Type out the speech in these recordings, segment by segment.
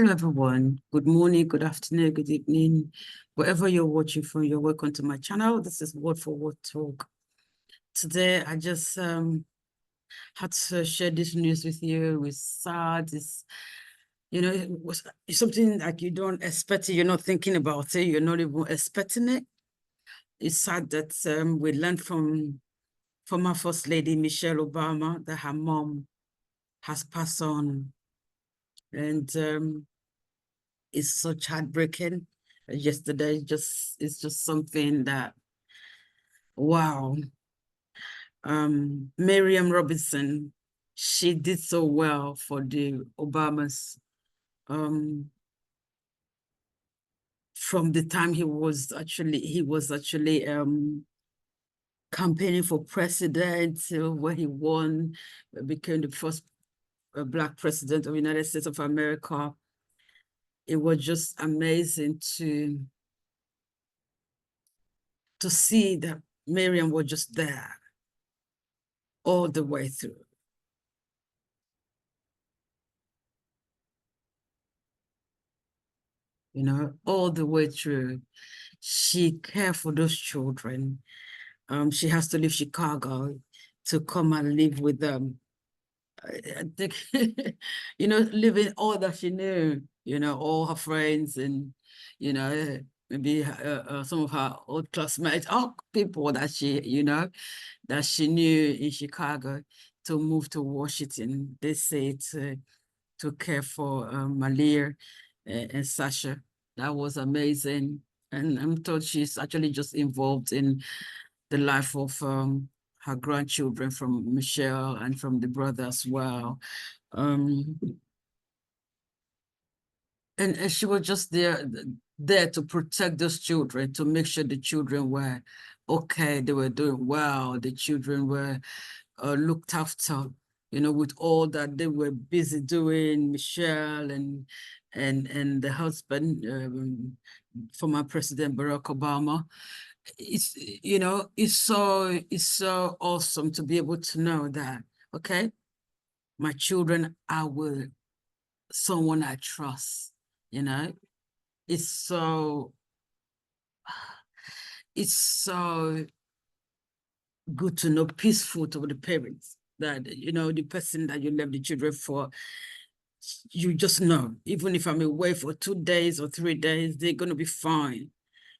Hello, everyone. Good morning, good afternoon, good evening. Wherever you're watching from, you're welcome to my channel. This is Word for Word Talk. Today, I just had to share this news with you. It's sad. It's, it's something like you don't expect it. You're not thinking about it. You're not even expecting it. It's sad that we learned from former First Lady Michelle Obama that her mom has passed on. And it's such heartbreaking. Yesterday, it's just something that, wow. Marian Robinson, she did so well for the Obamas. From the time he was actually campaigning for president when he won, became the first Black president of the United States of America. It was just amazing to see that Marian was just there all the way through. All the way through. She cared for those children. She has to leave Chicago to come and live with them. I think, living all that she knew, all her friends and, maybe some of her old classmates, all people that that she knew in Chicago, to move to Washington. They say to care for Malia and Sasha. That was amazing. And I'm told she's actually just involved in the life of her grandchildren, from Michelle and from the brother as well. And she was just there to protect those children, to make sure the children were okay, they were doing well, the children were looked after, with all that they were busy doing, Michelle and the husband, former President Barack Obama. It's so awesome to be able to know that, okay, my children are with someone I trust. It's so good to know, peaceful to the parents, that the person that you left the children for, you just know, even if I'm away for 2 days or 3 days, they're going to be fine.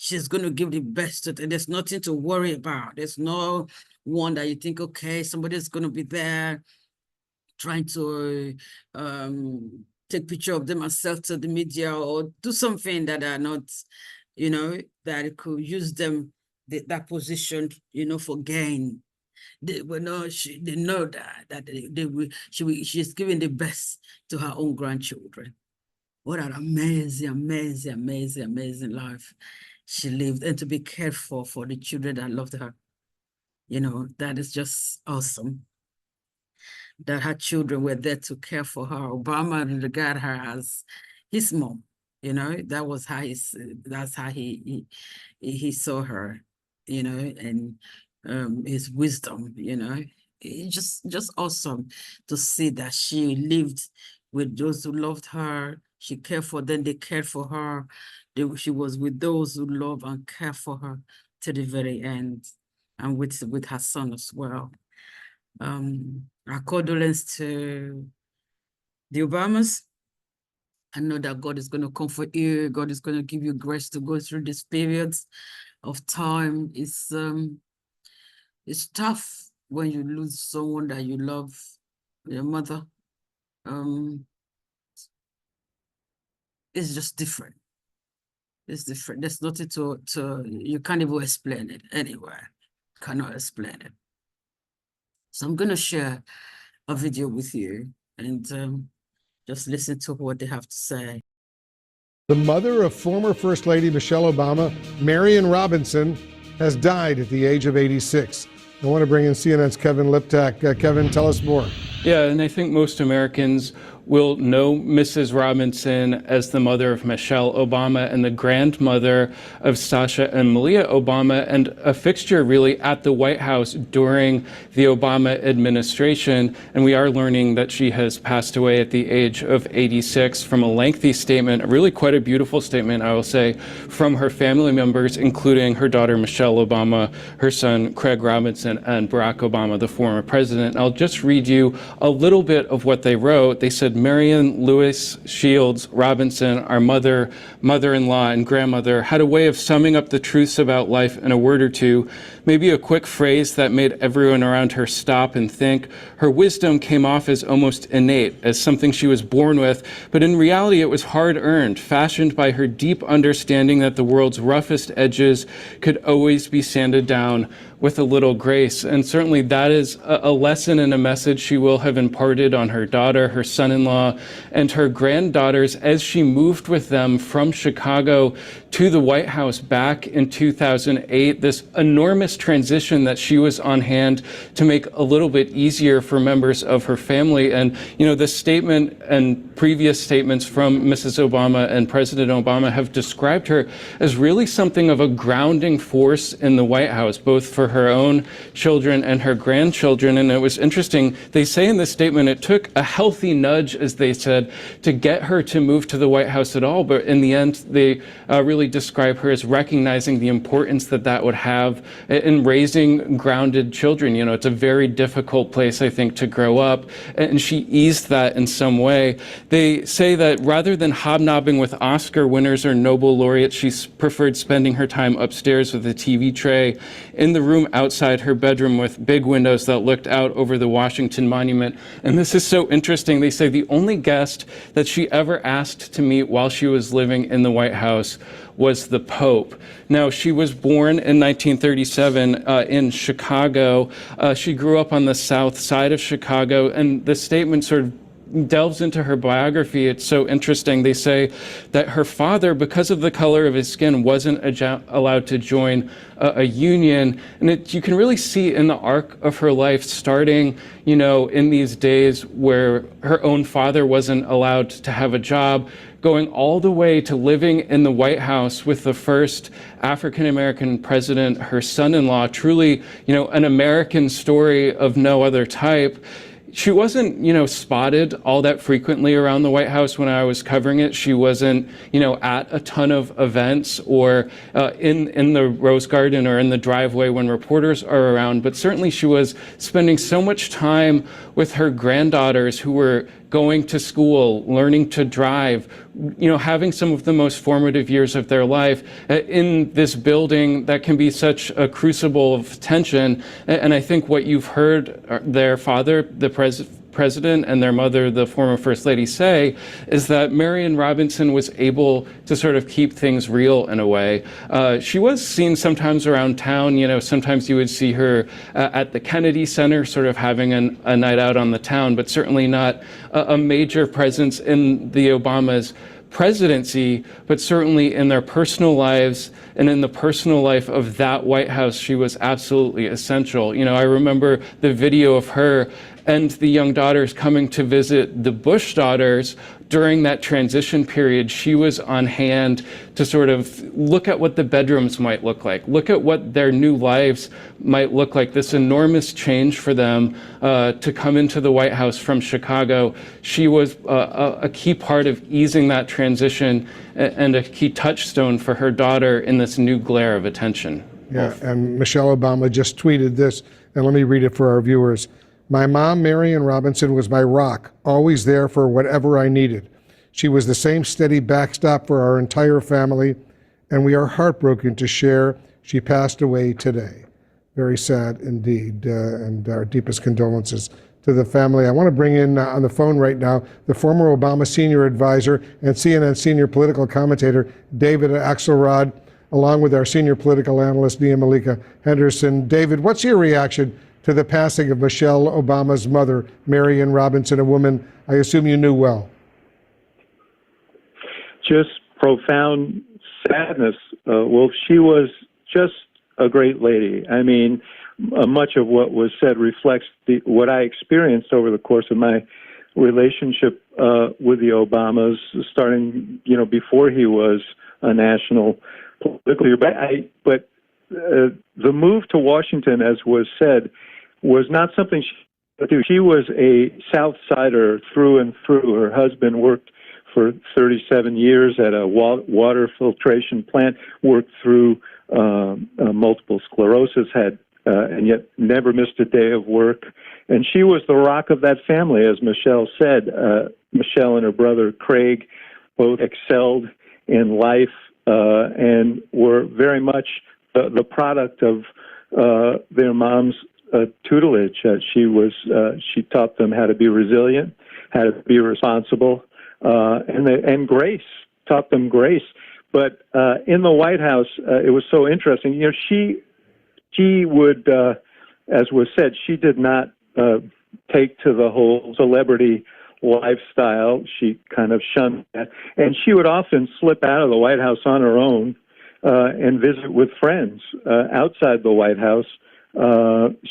She's going to give the best to them. There's nothing to worry about. There's no one that you think, okay, somebody's going to be there trying to take picture of them and sell to the media, or do something that are not, that could use them, that position, for gain. They know that she's giving the best to her own grandchildren. What an amazing, amazing, amazing, amazing life she lived, and to be cared for the children that loved her. That is just awesome. That her children were there to care for her. Obama regarded her as his mom. That was how that's how he saw her. And his wisdom. It's just awesome to see that she lived with those who loved her. She cared for them. They cared for her. She was with those who love and care for her to the very end, and with her son as well. Our condolence to the Obamas. I know that God is going to comfort you. God is going to give you grace to go through these periods of time. It's tough when you lose someone that you love, your mother. It's just different. It's different. There's nothing you can't even explain it anywhere. Cannot explain it. So I'm going to share a video with you and just listen to what they have to say. The mother of former First Lady Michelle Obama, Marian Robinson, has died at the age of 86. I want to bring in CNN's Kevin Liptak. Kevin, tell us more. Yeah, and I think most Americans will know Mrs. Robinson as the mother of Michelle Obama and the grandmother of Sasha and Malia Obama, and a fixture really at the White House during the Obama administration. And we are learning that she has passed away at the age of 86 from a lengthy statement, really quite a beautiful statement, I will say, from her family members, including her daughter Michelle Obama, her son Craig Robinson, and Barack Obama, the former president. I'll just read you a little bit of what they wrote. They said, Marian Lewis Shields Robinson, our mother, mother-in-law, and grandmother, had a way of summing up the truths about life in a word or two, maybe a quick phrase that made everyone around her stop and think. Her wisdom came off as almost innate, as something she was born with, but in reality it was hard-earned, fashioned by her deep understanding that the world's roughest edges could always be sanded down with a little grace. And certainly that is a lesson and a message she will have imparted on her daughter, her son-in-law, and her granddaughters as she moved with them from Chicago to the White House back in 2008, this enormous transition that she was on hand to make a little bit easier for members of her family. And, you know, this statement and previous statements from Mrs. Obama and President Obama have described her as really something of a grounding force in the White House, both for her own children and her grandchildren. And it was interesting, they say in this statement, it took a healthy nudge, as they said, to get her to move to the White House at all. But in the end, they really describe her as recognizing the importance that that would have in raising grounded children. You know, it's a very difficult place, I think, to grow up. And she eased that in some way. They say that rather than hobnobbing with Oscar winners or Nobel laureates, she preferred spending her time upstairs with a TV tray in the room outside her bedroom with big windows that looked out over the Washington Monument. And this is so interesting. They say the only guest that she ever asked to meet while she was living in the White House was the Pope. Now, she was born in 1937 in Chicago. She grew up on the south side of Chicago, and the statement sort of delves into her biography. It's so interesting. They say that her father, because of the color of his skin, wasn't allowed to join a union. And you can really see in the arc of her life, starting, you know, in these days where her own father wasn't allowed to have a job, going all the way to living in the White House with the first African-American president, her son-in-law, truly, you know, an American story of no other type. She wasn't, you know, spotted all that frequently around the White House when I was covering it. She wasn't, you know, at a ton of events or in the Rose Garden or in the driveway when reporters are around. But certainly she was spending so much time with her granddaughters who were going to school, learning to drive, you know, having some of the most formative years of their life in this building that can be such a crucible of tension. And I think what you've heard their father, the president, and their mother, the former First Lady, say is that Marian Robinson was able to sort of keep things real in a way. She was seen sometimes around town. You know, sometimes you would see her at the Kennedy Center sort of having a night out on the town, but certainly not a major presence in the Obamas' presidency, but certainly in their personal lives and in the personal life of that White House, she was absolutely essential. You know, I remember the video of her and the young daughters coming to visit the Bush daughters during that transition period. She was on hand to sort of look at what the bedrooms might look like, look at what their new lives might look like, this enormous change for them to come into the White House from Chicago. She was a key part of easing that transition and a key touchstone for her daughter in this new glare of attention. Yeah, and Michelle Obama just tweeted this, and let me read it for our viewers. My mom, Marian Robinson, was my rock, always there for whatever I needed. She was the same steady backstop for our entire family, and we are heartbroken to share she passed away today. Very sad indeed, and our deepest condolences to the family. I want to bring in on the phone right now the former Obama senior advisor and CNN senior political commentator, David Axelrod, along with our senior political analyst, Nia Malika Henderson. David, what's your reaction to the passing of Michelle Obama's mother, Marian Robinson, a woman I assume you knew well? Just profound sadness. Well, she was just a great lady. I mean, much of what was said reflects what I experienced over the course of my relationship with the Obamas, starting before he was a national political leader. But the move to Washington, as was said, was not something she could do. She was a South Sider through and through. Her husband worked for 37 years at a water filtration plant, worked through multiple sclerosis, had and yet never missed a day of work. And she was the rock of that family, as Michelle said. Michelle and her brother Craig both excelled in life and were very much the product of their mom's tutelage. She taught them how to be resilient, how to be responsible, and grace, taught them grace. But in the White House, it was so interesting. She would, as was said, she did not take to the whole celebrity lifestyle. She kind of shunned that. And she would often slip out of the White House on her own and visit with friends outside the White House.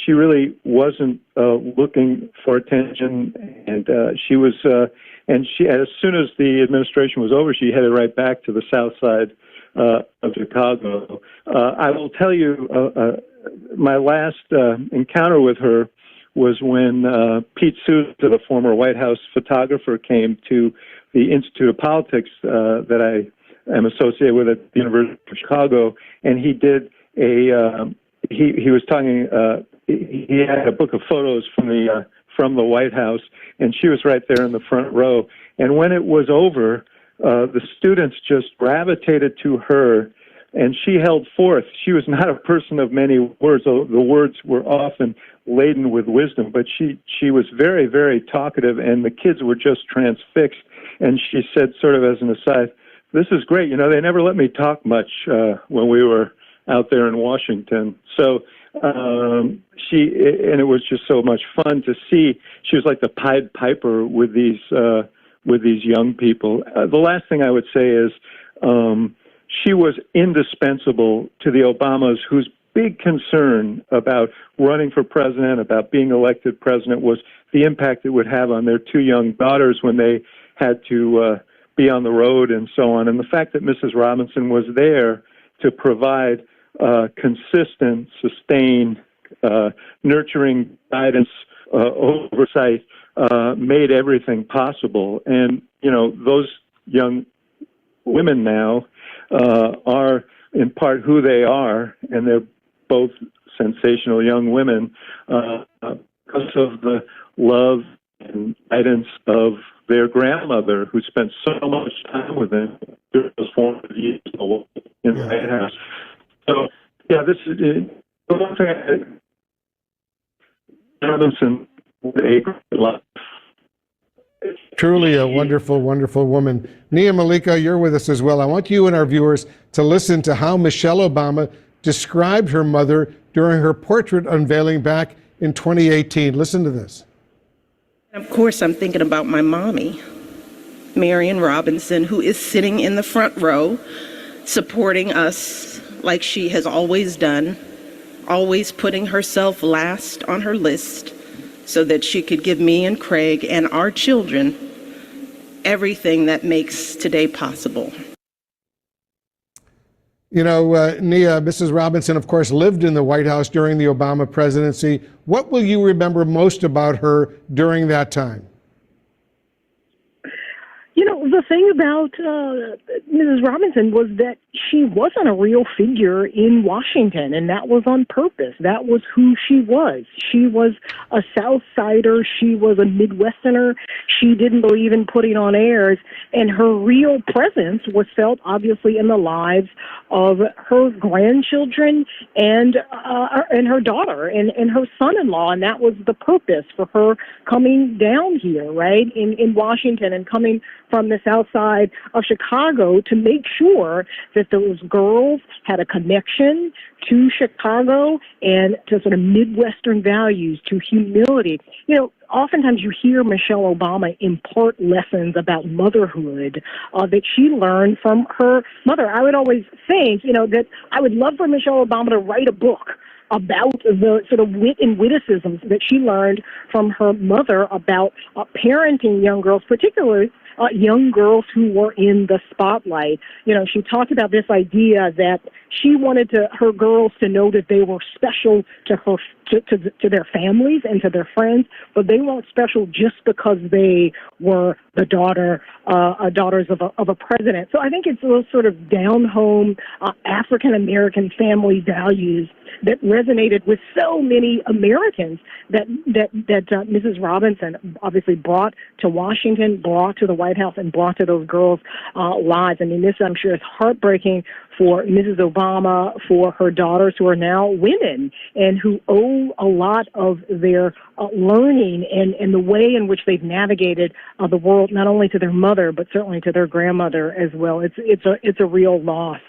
She really wasn't looking for attention, and she was. And she, as soon as the administration was over, she headed right back to the South Side of Chicago. I will tell you, my last encounter with her was when Pete Souza, the former White House photographer, came to the Institute of Politics that I am associated with at the University of Chicago, and he did he was talking. He had a book of photos from the White House, and she was right there in the front row. And when it was over, the students just gravitated to her, and she held forth. She was not a person of many words. The words were often laden with wisdom, but she was very, very talkative, and the kids were just transfixed. And she said, sort of as an aside, "This is great. They never let me talk much when we were out there in Washington." So and it was just so much fun to see. She was like the Pied Piper with these young people. The last thing I would say is she was indispensable to the Obamas, whose big concern about running for president, about being elected president, was the impact it would have on their two young daughters when they had to be on the road and so on. And the fact that Mrs. Robinson was there to provide consistent, sustained, nurturing guidance, oversight, made everything possible. And, those young women now are in part who they are, and they're both sensational young women because of the love and guidance of their grandmother, who spent so much time with them during those formative years in the White House. So, yeah, this is the one thing. Robinson, a great life. Truly a wonderful, wonderful woman. Nia Malika, you're with us as well. I want you and our viewers to listen to how Michelle Obama described her mother during her portrait unveiling back in 2018. Listen to this. Of course, I'm thinking about my mommy, Marian Robinson, who is sitting in the front row, supporting us like she has always done, always putting herself last on her list so that she could give me and Craig and our children everything that makes today possible. Nia, Mrs. Robinson, of course, lived in the White House during the Obama presidency. What will you remember most about her during that time? The thing about Mrs. Robinson was that she wasn't a real figure in Washington, and that was on purpose. That was who she was. She was a South Sider. She was a Midwesterner. She didn't believe in putting on airs, and her real presence was felt, obviously, in the lives of her grandchildren and her daughter and her son-in-law, and that was the purpose for her coming down here, right, in Washington, and coming from the South Side of Chicago to make sure that those girls had a connection to Chicago and to sort of Midwestern values, to humility. Oftentimes you hear Michelle Obama impart lessons about motherhood that she learned from her mother. I would always think, that I would love for Michelle Obama to write a book about the sort of wit and witticisms that she learned from her mother about parenting young girls, particularly young girls who were in the spotlight. You know, she talked about this idea that she wanted her girls to know that they were special to their families and to their friends, but they weren't special just because they were the daughters of a president. So I think it's those sort of down home African American family values that resonated with so many Americans that Mrs. Robinson obviously brought to Washington, brought to the White House, and brought to those girls' lives. I mean, this, I'm sure, is heartbreaking for Mrs. Obama, for her daughters who are now women and who owe a lot of their learning and the way in which they've navigated the world, not only to their mother, but certainly to their grandmother as well. It's a real loss.